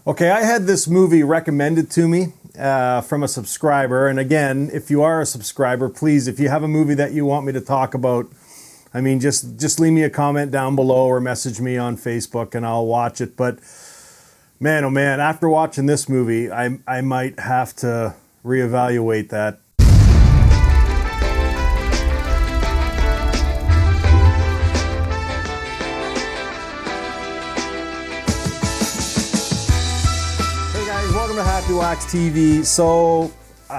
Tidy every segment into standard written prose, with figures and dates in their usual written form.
Okay, I had this movie recommended to me from a subscriber. And again, if you are a subscriber, please, if you have a movie that you want me to talk about, I mean, just leave me a comment down below or message me on Facebook and I'll watch it. But man, oh man, after watching this movie, I might have to reevaluate that. Welcome to Happywax TV. So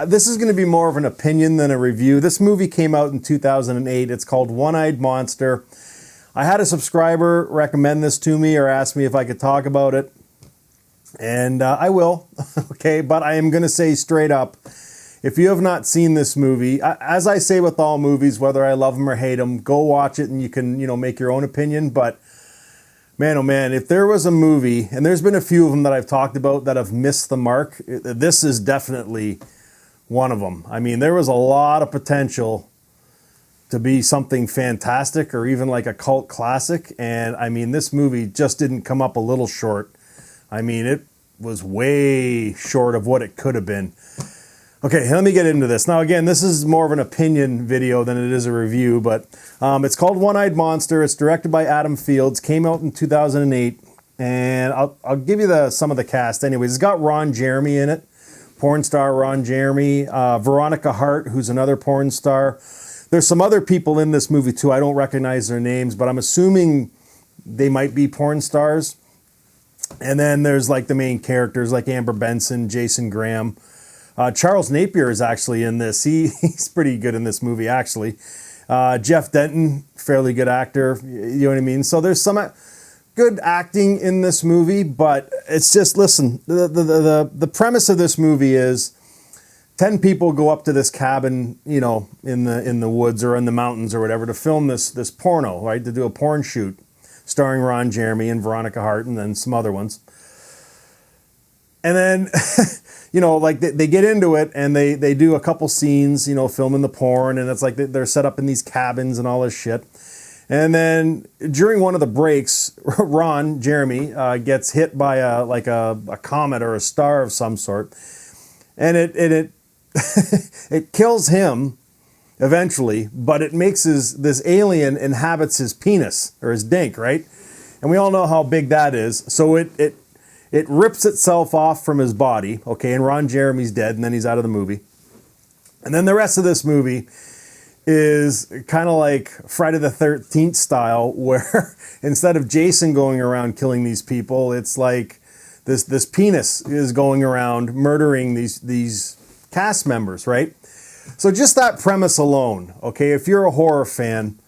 this is going to be more of an opinion than a review. This movie came out in 2008. It's called One-Eyed Monster. I had a subscriber recommend this to me or ask me if I could talk about it. And I will, okay? But I am going to say straight up, if you have not seen this movie, as I say with all movies, whether I love them or hate them, go watch it and you can, make your own opinion. But man, oh man, if there was a movie, and there's been a few of them that I've talked about that have missed the mark, this is definitely one of them. I mean, there was a lot of potential to be something fantastic or even like a cult classic. And I mean, this movie just didn't come up a little short. I mean, it was way short of what it could have been. Okay, let me get into this. Now, again, this is more of an opinion video than it is a review, but it's called One-Eyed Monster. It's directed by Adam Fields, came out in 2008, and I'll give you some of the cast anyways. It's got Ron Jeremy in it, porn star Ron Jeremy, Veronica Hart, who's another porn star. There's some other people in this movie, too. I don't recognize their names, but I'm assuming they might be porn stars. And then there's like the main characters like Amber Benson, Jason Graham. Charles Napier is actually in this. He's pretty good in this movie, actually. Jeff Denton, fairly good actor. You know what I mean? So there's some good acting in this movie, but it's just, listen, the premise of this movie is 10 people go up to this cabin, in the woods or in the mountains or whatever to film this porno, right? To do a porn shoot starring Ron Jeremy and Veronica Hart and then some other ones. And then, like they get into it and they do a couple scenes, filming the porn, and it's like they're set up in these cabins and all this shit. And then during one of the breaks, Ron Jeremy gets hit by a comet or a star of some sort, and it it kills him eventually, but it makes this alien inhabits his penis or his dink, right? And we all know how big that is. So it rips itself off from his body, okay, and Ron Jeremy's dead, and then he's out of the movie. And then the rest of this movie is kind of like Friday the 13th style, where instead of Jason going around killing these people, it's like this penis is going around murdering these cast members, right? So just that premise alone, okay, if you're a horror fan,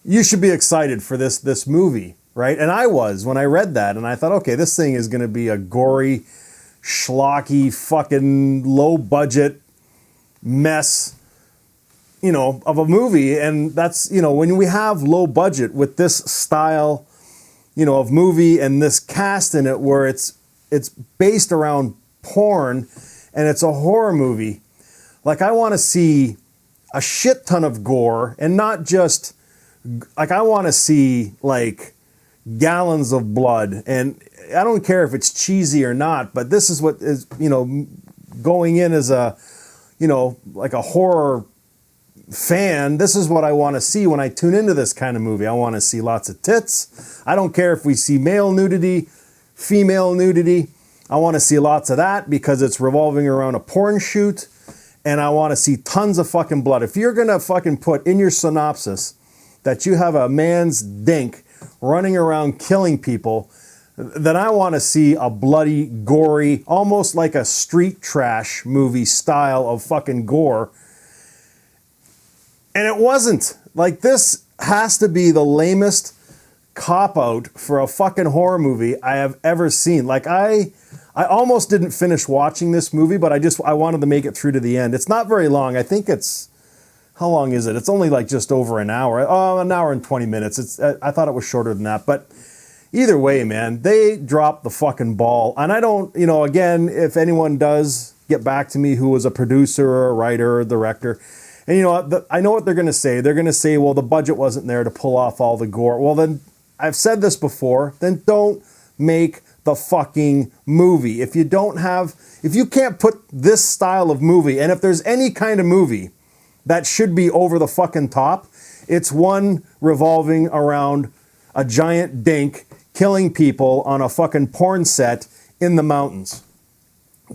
you should be excited for this movie. Right? And I was when I read that, and I thought, okay, this thing is going to be a gory, schlocky, fucking low-budget mess, of a movie. And that's, when we have low budget with this style, of movie and this cast in it where it's based around porn and it's a horror movie, like I want to see a shit ton of gore and not just, like I want to see, like, gallons of blood. And I don't care if it's cheesy or not, but this is what is, going in as a, like a horror fan, this is what I want to see when I tune into this kind of movie. I want to see lots of tits. I don't care if we see male nudity, female nudity. I want to see lots of that because it's revolving around a porn shoot, and I want to see tons of fucking blood. If you're going to fucking put in your synopsis that you have a man's dink running around killing people, then I want to see a bloody, gory, almost like a street trash movie style of fucking gore. And it wasn't. Like, this has to be the lamest cop-out for a fucking horror movie I have ever seen. Like, I almost didn't finish watching this movie, but I wanted to make it through to the end. It's not very long. I think it's, how long is it? It's only like just over an hour. Oh, an hour and 20 minutes. I thought it was shorter than that. But either way, man, they dropped the fucking ball. And I don't, again, if anyone does get back to me who was a producer or a writer or director, and I know what they're going to say. They're going to say, well, the budget wasn't there to pull off all the gore. Well, then, I've said this before, then don't make the fucking movie. If you can't put this style of movie, and if there's any kind of movie that should be over the fucking top, it's one revolving around a giant dink killing people on a fucking porn set in the mountains.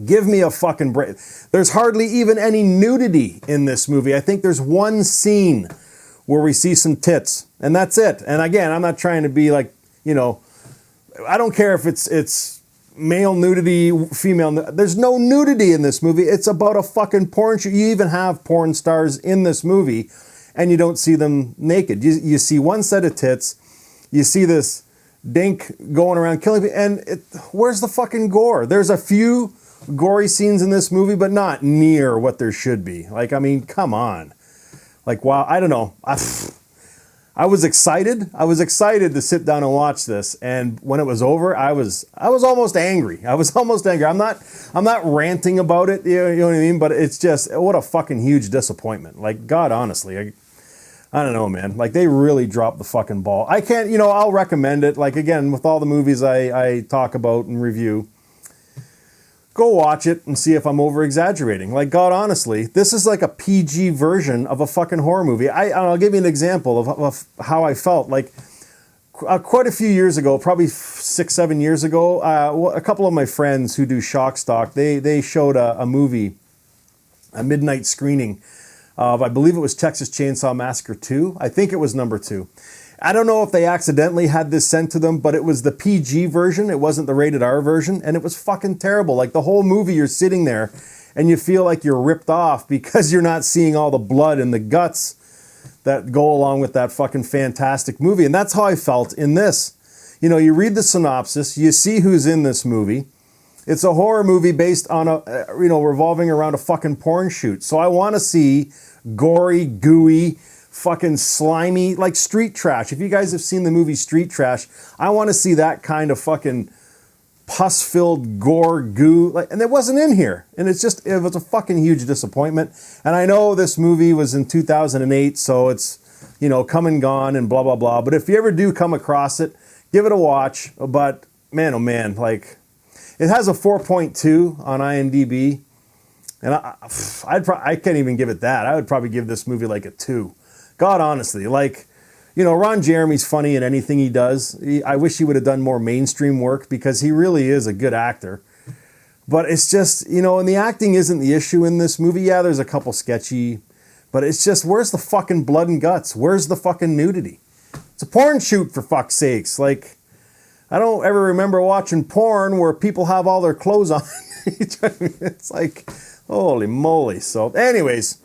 Give me a fucking break. There's hardly even any nudity in this movie. I think there's one scene where we see some tits, and that's it. And again, I'm not trying to be like, I don't care if it's male nudity, female. There's no nudity in this movie. It's about a fucking porn shoot. You even have porn stars in this movie, and you don't see them naked. You see one set of tits. You see this dink going around killing people, and where's the fucking gore? There's a few gory scenes in this movie, but not near what there should be. Like, I mean, come on. Like, wow, I don't know. I was excited. I was excited to sit down and watch this, and when it was over, I was almost angry. I was almost angry. I'm not ranting about it, you know what I mean? But it's just, what a fucking huge disappointment. Like, God, honestly, I don't know, man. Like, they really dropped the fucking ball. I can't, I'll recommend it. Like, again, with all the movies I talk about and review, go watch it and see if I'm over-exaggerating. Like, God, honestly, this is like a PG version of a fucking horror movie. I'll give you an example of how I felt. Like, quite a few years ago, probably 6-7 years ago, a couple of my friends who do Shock Stock, they showed a movie, a midnight screening of, I believe it was Texas Chainsaw Massacre 2. I think it was number 2. I don't know if they accidentally had this sent to them, but it was the PG version. It wasn't the rated R version, and it was fucking terrible. Like, the whole movie, you're sitting there, and you feel like you're ripped off because you're not seeing all the blood and the guts that go along with that fucking fantastic movie. And that's how I felt in this. You read the synopsis, you see who's in this movie. It's a horror movie based on revolving around a fucking porn shoot. So I want to see gory, gooey, fucking slimy, like Street Trash. If you guys have seen the movie Street Trash, I want to see that kind of fucking pus-filled gore goo. And it wasn't in here. And it was a fucking huge disappointment. And I know this movie was in 2008, so it's, come and gone and blah, blah, blah. But if you ever do come across it, give it a watch. But man, oh man, like, it has a 4.2 on IMDb. And I can't even give it that. I would probably give this movie like a 2. God, honestly, like, Ron Jeremy's funny in anything he does. I wish he would have done more mainstream work because he really is a good actor. But it's just, and the acting isn't the issue in this movie. Yeah, there's a couple sketchy, but it's just, where's the fucking blood and guts? Where's the fucking nudity? It's a porn shoot, for fuck's sakes. Like, I don't ever remember watching porn where people have all their clothes on. It's like, holy moly. So anyways,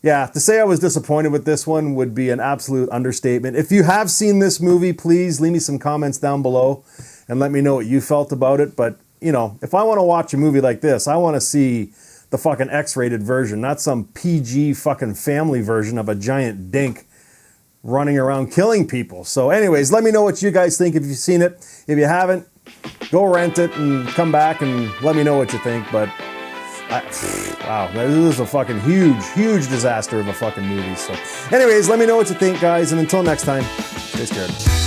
yeah, to say I was disappointed with this one would be an absolute understatement. If you have seen this movie, please leave me some comments down below and let me know what you felt about it. But, if I want to watch a movie like this, I want to see the fucking X-rated version, not some PG fucking family version of a giant dink running around killing people. So anyways, let me know what you guys think if you've seen it. If you haven't, go rent it and come back and let me know what you think. But wow, this is a fucking huge disaster of a fucking movie. So anyways, let me know what you think, guys, and until next time, stay scared.